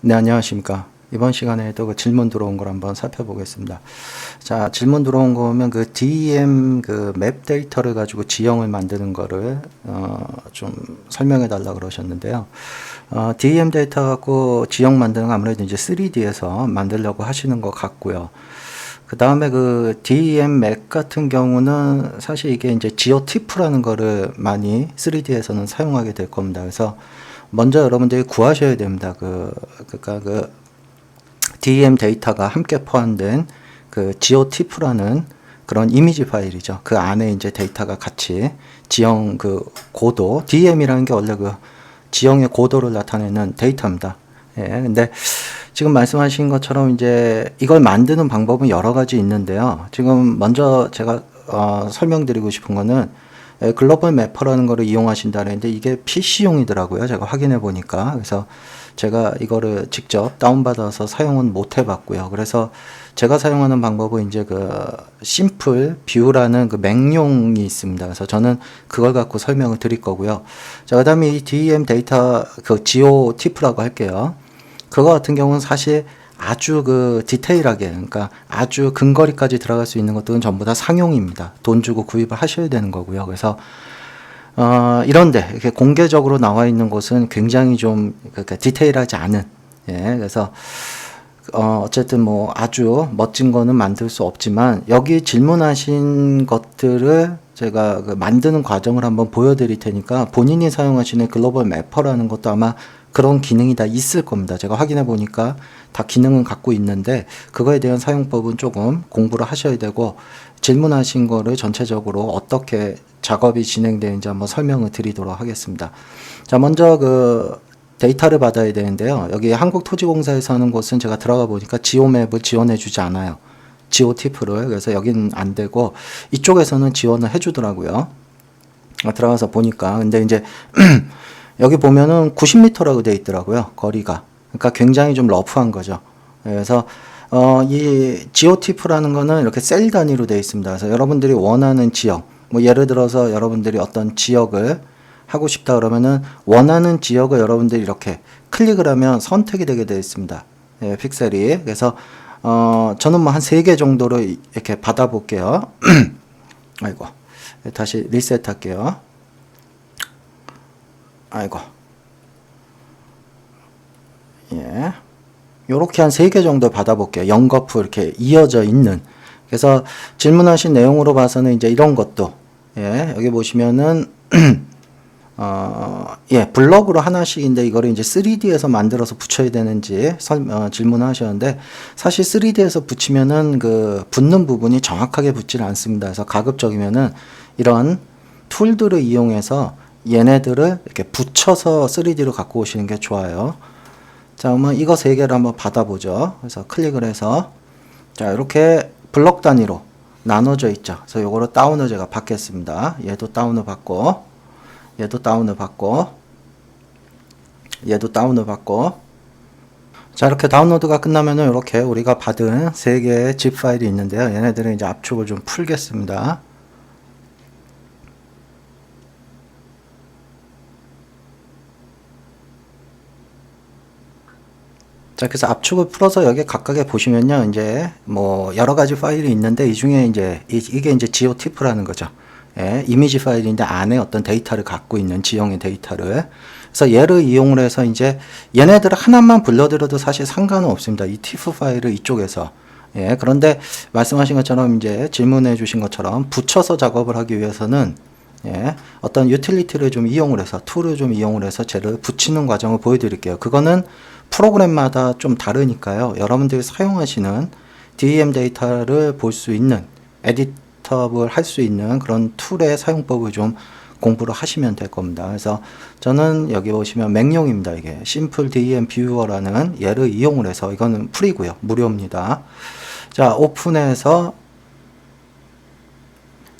네, 안녕하십니까. 이번 시간에도 그 질문 들어온 걸 한번 살펴보겠습니다. 자, 질문 들어온 거 보면 그 DEM 그 맵 데이터를 가지고 지형을 만드는 거를 좀 설명해 달라 그러셨는데요. DEM 데이터 갖고 지형 만드는 거 아무래도 이제 3D에서 만들려고 하시는 것 같고요. 그 다음에 그 DEM 맵 같은 경우는 사실 이게 이제 지오티프라는 거를 많이 3D에서는 사용하게 될 겁니다. 그래서 먼저 여러분들이 구하셔야 됩니다. 그러니까 그 DEM 데이터가 함께 포함된 그 지오티프라는 그런 이미지 파일이죠. 그 안에 이제 데이터가 같이 지형 그 고도, DEM이라는 게 원래 그 지형의 고도를 나타내는 데이터입니다. 예, 근데 지금 말씀하신 것처럼 이제 이걸 만드는 방법은 여러 가지 있는데요. 지금 먼저 제가 설명드리고 싶은 거는 글로벌 매퍼라는 거를 이용하신다는데 이게 PC용이더라고요. 제가 확인해 보니까. 그래서 제가 이거를 직접 다운받아서 사용은 못 해봤고요. 그래서 제가 사용하는 방법은 이제 그 심플 뷰라는 그 맹용이 있습니다. 그래서 저는 그걸 갖고 설명을 드릴 거고요. 자, 그 다음에 이 DEM 데이터 그 GeoTIFF라고 할게요. 그거 같은 경우는 사실 아주 그 디테일하게, 그러니까 아주 근거리까지 들어갈 수 있는 것들은 전부 다 상용입니다. 돈 주고 구입을 하셔야 되는 거고요. 그래서 이런데 이렇게 공개적으로 나와 있는 곳은 굉장히 좀 그러니까 디테일하지 않은, 예, 그래서 어쨌든 뭐 아주 멋진 거는 만들 수 없지만 여기 질문하신 것들을 제가 그 만드는 과정을 한번 보여드릴 테니까 본인이 사용하시는 글로벌 매퍼라는 것도 아마 그런 기능이 다 있을 겁니다. 제가 확인해 보니까 다 기능은 갖고 있는데 그거에 대한 사용법은 조금 공부를 하셔야 되고 질문하신 거를 전체적으로 어떻게 작업이 진행되는지 한번 설명을 드리도록 하겠습니다. 자, 먼저 그 데이터를 받아야 되는데요. 여기 한국토지공사에서 하는 곳은 제가 들어가 보니까 지오맵을 지원해 주지 않아요. 지오티프를. 그래서 여기는 안 되고 이쪽에서는 지원을 해 주더라고요. 들어가서 보니까. 근데 이제 여기 보면은 90m라고 되어 있더라고요. 거리가. 그러니까 굉장히 좀 러프한 거죠. 그래서 이 지오티프라는 거는 이렇게 셀 단위로 되어 있습니다. 그래서 여러분들이 원하는 지역, 뭐 예를 들어서 여러분들이 어떤 지역을 하고 싶다 그러면은 원하는 지역을 여러분들이 이렇게 클릭을 하면 선택이 되게 되어 있습니다. 예, 픽셀이. 그래서 저는 뭐 한 3개 정도로 이렇게 받아 볼게요. 아이고. 다시 리셋 할게요. 아이고. 예. 요렇게 한 3개 정도 받아볼게요. 연거푸 이렇게 이어져 있는. 그래서 질문하신 내용으로 봐서는 이제 이런 것도, 예, 여기 보시면은, 예, 블럭으로 하나씩인데 이거를 이제 3D에서 만들어서 붙여야 되는지 질문하셨는데 사실 3D에서 붙이면은 그 붙는 부분이 정확하게 붙지는 않습니다. 그래서 가급적이면은 이런 툴들을 이용해서 얘네들을 이렇게 붙여서 3D로 갖고 오시는 게 좋아요. 자, 그러면 이거 3개를 한번 받아보죠. 그래서 클릭을 해서 자, 이렇게 블럭 단위로 나눠져 있죠. 그래서 요거를 다운을 제가 받겠습니다. 얘도 다운을 받고 얘도 다운을 받고 얘도 다운을 받고 자, 이렇게 다운로드가 끝나면은 이렇게 우리가 받은 3개의 zip 파일이 있는데요. 얘네들은 이제 압축을 좀 풀겠습니다. 자, 그래서 압축을 풀어서 여기 각각에 보시면요, 이제 뭐 여러 가지 파일이 있는데 이 중에 이제 이게 이제 지오티프라는 거죠. 예, 이미지 파일인데 안에 어떤 데이터를 갖고 있는 지형의 데이터를. 그래서 얘를 이용을 해서 이제 얘네들 하나만 불러들여도 사실 상관은 없습니다. 이 티프 파일을 이쪽에서. 예, 그런데 말씀하신 것처럼 이제 질문해 주신 것처럼 붙여서 작업을 하기 위해서는 예, 어떤 유틸리티를 좀 이용을 해서 툴을 좀 이용을 해서 쟤를 붙이는 과정을 보여드릴게요. 그거는 프로그램마다 좀 다르니까요. 여러분들이 사용하시는 DEM 데이터를 볼 수 있는 에디터블 할 수 있는 그런 툴의 사용법을 좀 공부를 하시면 될 겁니다. 그래서 저는 여기 보시면 맹용입니다. 이게 심플 DEM 뷰어라는 얘를 이용을 해서 이거는 프리고요. 무료입니다. 자, 오픈해서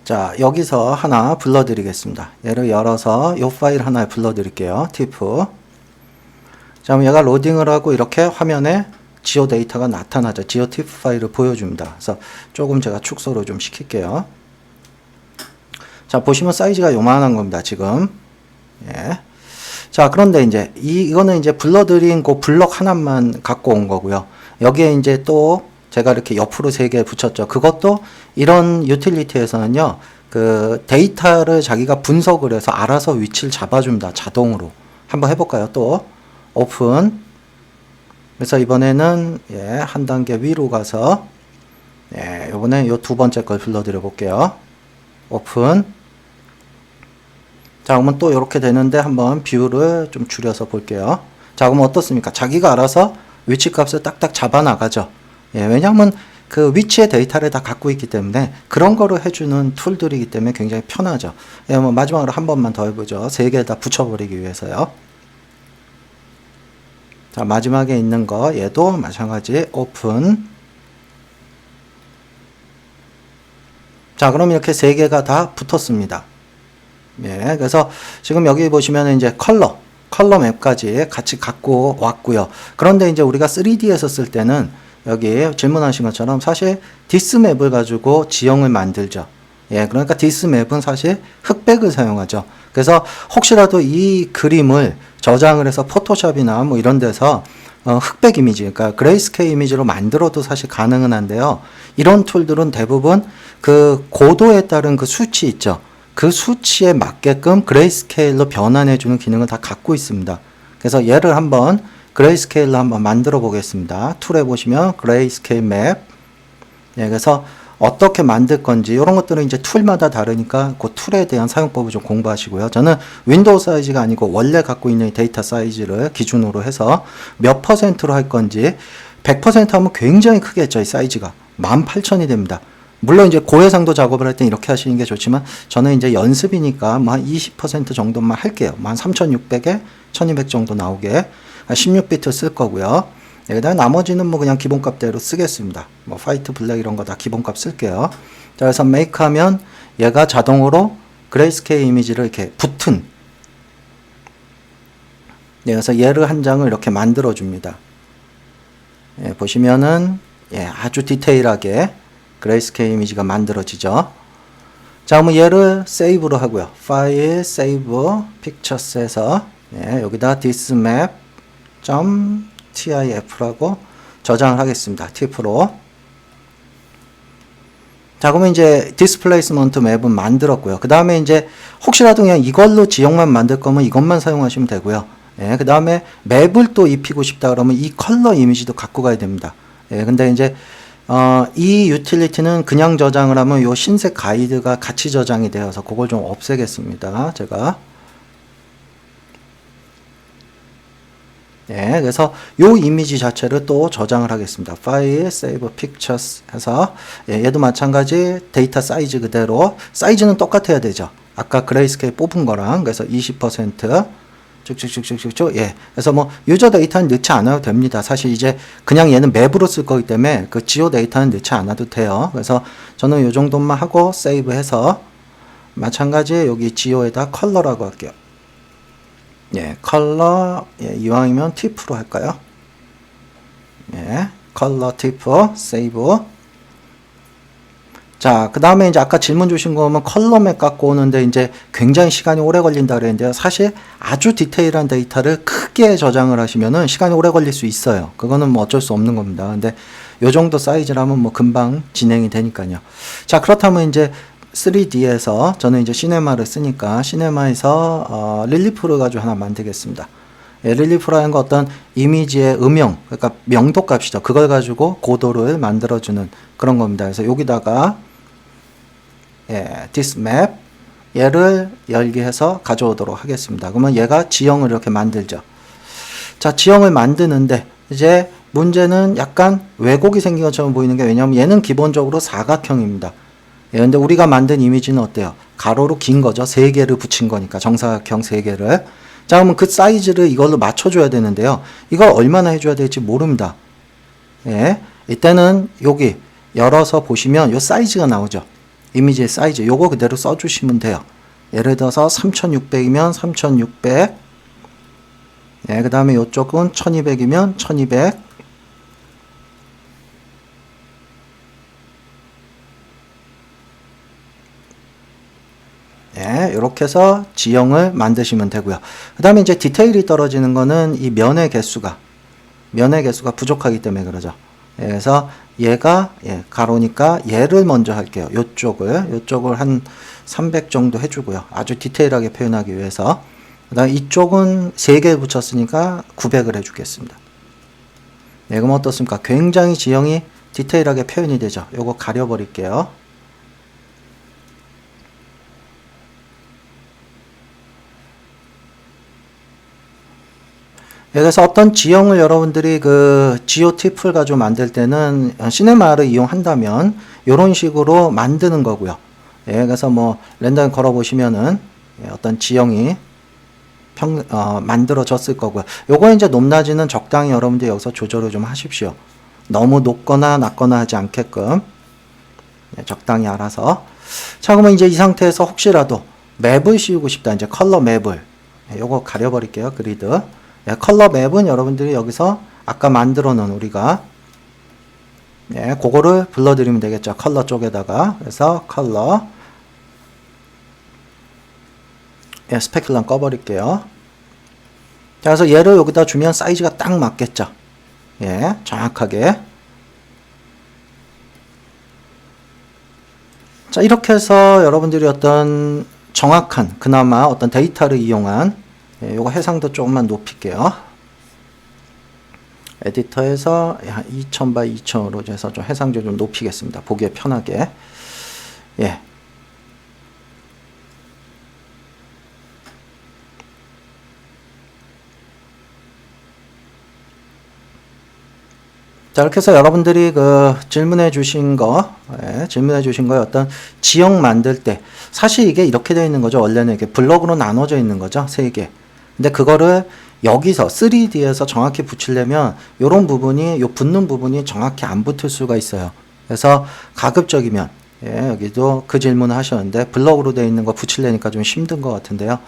자, 여기서 하나 불러드리겠습니다. 얘를 열어서 이 파일 하나 불러드릴게요. 티프. 자, 그럼 얘가 로딩을 하고 이렇게 화면에 지오 데이터가 나타나죠. 지오 티프 파일을 보여줍니다. 그래서 조금 제가 축소를 좀 시킬게요. 자, 보시면 사이즈가 요만한 겁니다. 지금. 예. 자, 그런데 이제 이거는 이제 불러드린 그 블럭 하나만 갖고 온 거고요. 여기에 이제 또 제가 이렇게 옆으로 3개 붙였죠. 그것도 이런 유틸리티에서는요, 그 데이터를 자기가 분석을 해서 알아서 위치를 잡아줍니다. 자동으로. 한번 해볼까요? 또 오픈. 그래서 이번에는 한 단계 위로 가서 이번에 요 두 번째 걸 불러드려 볼게요. 오픈. 자, 그러면 또 이렇게 되는데 한번 뷰를 좀 줄여서 볼게요. 자, 그러면 어떻습니까? 자기가 알아서 위치 값을 딱딱 잡아 나가죠. 왜냐하면 그 위치의 데이터를 다 갖고 있기 때문에 그런 거를 해주는 툴들이기 때문에 굉장히 편하죠. 뭐 마지막으로 한 번만 더 해보죠. 3개 다 붙여버리기 위해서요. 자, 마지막에 있는 거 얘도 마찬가지 오픈. 자, 그럼 이렇게 3개가 다 붙었습니다. 그래서 지금 여기 보시면 이제 컬러 맵까지 같이 갖고 왔고요. 그런데 이제 우리가 3D에서 쓸 때는 여기 질문하신 것처럼 사실 디스맵을 가지고 지형을 만들죠. 그러니까 디스맵은 사실 흑백을 사용하죠. 그래서 혹시라도 이 그림을 저장을 해서 포토샵이나 뭐 이런 데서 흑백 이미지, 그러니까 그레이스케일 이미지로 만들어도 사실 가능은 한데요. 이런 툴들은 대부분 그 고도에 따른 그 수치 있죠. 그 수치에 맞게끔 그레이스케일로 변환해주는 기능을 다 갖고 있습니다. 그래서 얘를 한번 그레이스케일로 한번 만들어 보겠습니다. 툴에 보시면 그레이스케일 맵. 그래서 어떻게 만들 건지 이런 것들은 이제 툴마다 다르니까 그 툴에 대한 사용법을 좀 공부하시고요. 저는 윈도우 사이즈가 아니고 원래 갖고 있는 데이터 사이즈를 기준으로 해서 몇 %로 할 건지 100% 하면 굉장히 크겠죠. 이 사이즈가 18,000이 됩니다. 물론 이제 고해상도 작업을 할 때 이렇게 하시는 게 좋지만 저는 이제 연습이니까 뭐 한 20% 정도만 할게요. 뭐 한 3600에 1200 정도 나오게 16비트 쓸 거고요. 그다음 나머지는 뭐 그냥 기본값대로 쓰겠습니다. 뭐 화이트, 블랙 이런 거 다 기본값 쓸게요. 자, 그래서 make 하면 얘가 자동으로 그레이스케일 이미지를 이렇게 붙은 그래서 얘를 한 장을 이렇게 만들어 줍니다. 보시면은 아주 디테일하게 그레이스케일 이미지가 만들어지죠. 자, 그러면 얘를 세이브로 하고요. 파일, 세이브, 픽처스에서 여기다 thismap.tif라고 저장을 하겠습니다. tif로. 자, 그러면 이제 디스플레이스먼트 맵은 만들었고요. 그 다음에 이제 혹시라도 그냥 이걸로 지형만 만들 거면 이것만 사용하시면 되고요. 그 다음에 맵을 또 입히고 싶다 그러면 이 컬러 이미지도 갖고 가야 됩니다. 근데 이제 이 유틸리티는 그냥 저장을 하면 요 흰색 가이드가 같이 저장이 되어서 그걸 좀 없애겠습니다. 제가. 그래서 요 이미지 자체를 또 저장을 하겠습니다. 파일, save pictures 해서 얘도 마찬가지 데이터 사이즈 그대로 사이즈는 똑같아야 되죠. 아까 그레이스케일 뽑은 거랑 그래서 20% 쭉쭉쭉쭉쭉 그래서 뭐 유저 데이터는 넣지 않아도 됩니다. 사실 이제 그냥 얘는 맵으로 쓸 거기 때문에 그 지오 데이터는 넣지 않아도 돼요. 그래서 저는 요 정도만 하고 세이브 해서 마찬가지 여기 지오에다 컬러라고 할게요. 컬러 이왕이면 팁으로 할까요? 컬러 팁 세이브. 자, 그 다음에 이제 아까 질문 주신 거면 컬러 맵 갖고 오는데 이제 굉장히 시간이 오래 걸린다 그랬는데요. 사실 아주 디테일한 데이터를 크게 저장을 하시면은 시간이 오래 걸릴 수 있어요. 그거는 뭐 어쩔 수 없는 겁니다. 근데 요 정도 사이즈라면 뭐 금방 진행이 되니까요. 자, 그렇다면 이제 3D에서 저는 이제 시네마를 쓰니까 시네마에서 릴리프를 가지고 하나 만들겠습니다. 릴리프라는 거 어떤 이미지의 음영, 그러니까 명도 값이죠. 그걸 가지고 고도를 만들어주는 그런 겁니다. 그래서 여기다가 this map 얘를 열기 해서 가져오도록 하겠습니다. 그러면 얘가 지형을 이렇게 만들죠. 자, 지형을 만드는데 이제 문제는 약간 왜곡이 생긴 것처럼 보이는 게 왜냐하면 얘는 기본적으로 사각형입니다. 근데 우리가 만든 이미지는 어때요? 가로로 긴 거죠. 3개를 붙인 거니까 정사각형 3개를. 자, 그러면 그 사이즈를 이걸로 맞춰줘야 되는데요. 이걸 얼마나 해줘야 될지 모릅니다. 이때는 여기 열어서 보시면 요 사이즈가 나오죠. 이미지의 사이즈 요거 그대로 써주시면 돼요. 예를 들어서 3600이면 3600 그 다음에 요쪽은 1200이면 1200 이렇게 이렇게 해서 지형을 만드시면 되고요. 그 다음에 이제 디테일이 떨어지는 거는 이 면의 개수가 부족하기 때문에 그러죠. 그래서 얘가 가로니까 얘를 먼저 할게요. 요쪽을 한 300 정도 해주고요. 아주 디테일하게 표현하기 위해서. 그 다음에 이쪽은 3개 붙였으니까 900을 해주겠습니다. 네, 그럼 어떻습니까? 굉장히 지형이 디테일하게 표현이 되죠. 요거 가려버릴게요. 그래서 어떤 지형을 여러분들이 그 GOT 풀 가지고 만들 때는 시네마를 이용한다면 이런 식으로 만드는 거고요. 그래서 뭐 랜덤 걸어 보시면은 어떤 지형이 만들어졌을 거고요. 요거 이제 높낮이는 적당히 여러분들 여기서 조절을 좀 하십시오. 너무 높거나 낮거나 하지 않게끔 적당히 알아서. 자, 그러면 이제 이 상태에서 혹시라도 맵을 씌우고 싶다. 이제 컬러 맵을 요거 가려버릴게요. 그리드. 컬러 맵은 여러분들이 여기서 아까 만들어 놓은 우리가 그거를 불러드리면 되겠죠. 컬러 쪽에다가. 그래서 컬러 스페큘럼 꺼버릴게요. 자, 그래서 얘를 여기다 주면 사이즈가 딱 맞겠죠. 정확하게. 자, 이렇게 해서 여러분들이 어떤 정확한 그나마 어떤 데이터를 이용한 요거 해상도 조금만 높일게요. 에디터에서 2000 by 2000으로 해서 좀 해상도 좀 높이겠습니다. 보기에 편하게. 자, 이렇게 해서 여러분들이 그 질문해 주신 거에 어떤 지형 만들 때 사실 이게 이렇게 되어 있는 거죠. 원래는 이렇게 블럭으로 나눠져 있는 거죠. 3개. 근데 그거를 여기서 3D에서 정확히 붙이려면 요런 부분이, 요 붙는 부분이 정확히 안 붙을 수가 있어요. 그래서 가급적이면, 여기도 그 질문을 하셨는데 블럭으로 되어 있는 거 붙이려니까 좀 힘든 것 같은데요.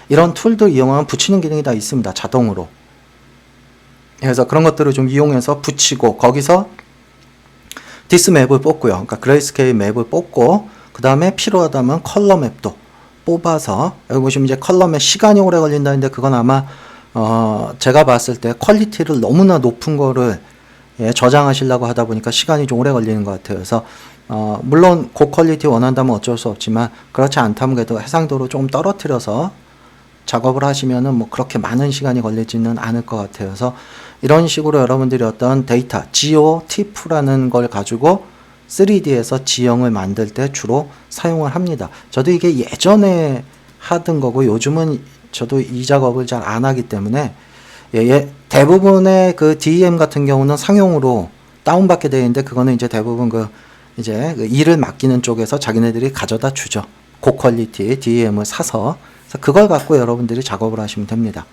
이런 툴들 이용하면 붙이는 기능이 다 있습니다. 자동으로. 그래서 그런 것들을 좀 이용해서 붙이고, 거기서 디스 맵을 뽑고요. 그러니까 그레이스케일 맵을 뽑고, 그 다음에 필요하다면 컬러 맵도 뽑아서, 여기 보시면 이제 컬러 맵 시간이 오래 걸린다는데, 그건 아마 제가 봤을 때 퀄리티를 너무나 높은 거를 저장하시려고 하다 보니까 시간이 좀 오래 걸리는 것 같아요. 그래서 물론 고퀄리티 원한다면 어쩔 수 없지만, 그렇지 않다면 그래도 해상도를 조금 떨어뜨려서 작업을 하시면은 뭐 그렇게 많은 시간이 걸리지는 않을 것 같아요. 그래서 이런 식으로 여러분들이 어떤 데이터, GeoTIF라는 걸 가지고 3D에서 지형을 만들 때 주로 사용을 합니다. 저도 이게 예전에 하던 거고, 요즘은 저도 이 작업을 잘 안 하기 때문에, 대부분의 그 DEM 같은 경우는 상용으로 다운받게 되어 있는데, 그거는 이제 대부분 그 일을 맡기는 쪽에서 자기네들이 가져다 주죠. 고퀄리티 DEM을 사서. 그래서 그걸 갖고 여러분들이 작업을 하시면 됩니다.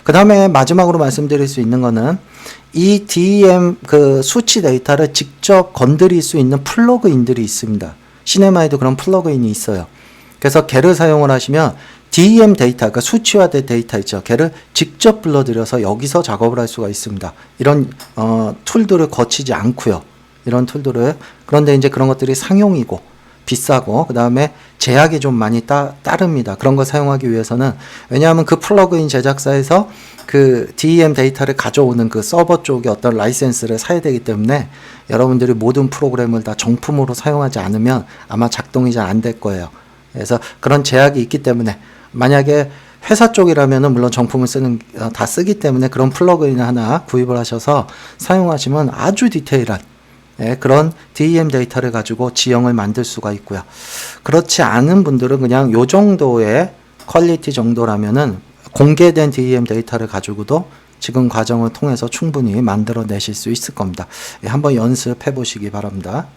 그 다음에 마지막으로 말씀드릴 수 있는 거는, 이 DEM 그 수치 데이터를 직접 건드릴 수 있는 플러그인들이 있습니다. 시네마에도 그런 플러그인이 있어요. 그래서 걔를 사용을 하시면 DEM 데이터, 그러니까 수치화된 데이터 있죠. 걔를 직접 불러들여서 여기서 작업을 할 수가 있습니다. 이런 툴들을 거치지 않고요. 이런 툴들을. 그런데 이제 그런 것들이 상용이고 비싸고, 그 다음에 제약이 좀 많이 따릅니다. 그런 거 사용하기 위해서는, 왜냐하면 그 플러그인 제작사에서 그 DEM 데이터를 가져오는 그 서버 쪽에 어떤 라이센스를 사야 되기 때문에, 여러분들이 모든 프로그램을 다 정품으로 사용하지 않으면 아마 작동이 잘 안 될 거예요. 그래서 그런 제약이 있기 때문에, 만약에 회사 쪽이라면은 물론 정품을 다 쓰기 때문에 그런 플러그인을 하나 구입을 하셔서 사용하시면 아주 디테일한 그런 DEM 데이터를 가지고 지형을 만들 수가 있고요. 그렇지 않은 분들은 그냥 요 정도의 퀄리티 정도라면은 공개된 DEM 데이터를 가지고도 지금 과정을 통해서 충분히 만들어 내실 수 있을 겁니다. 한번 연습해 보시기 바랍니다.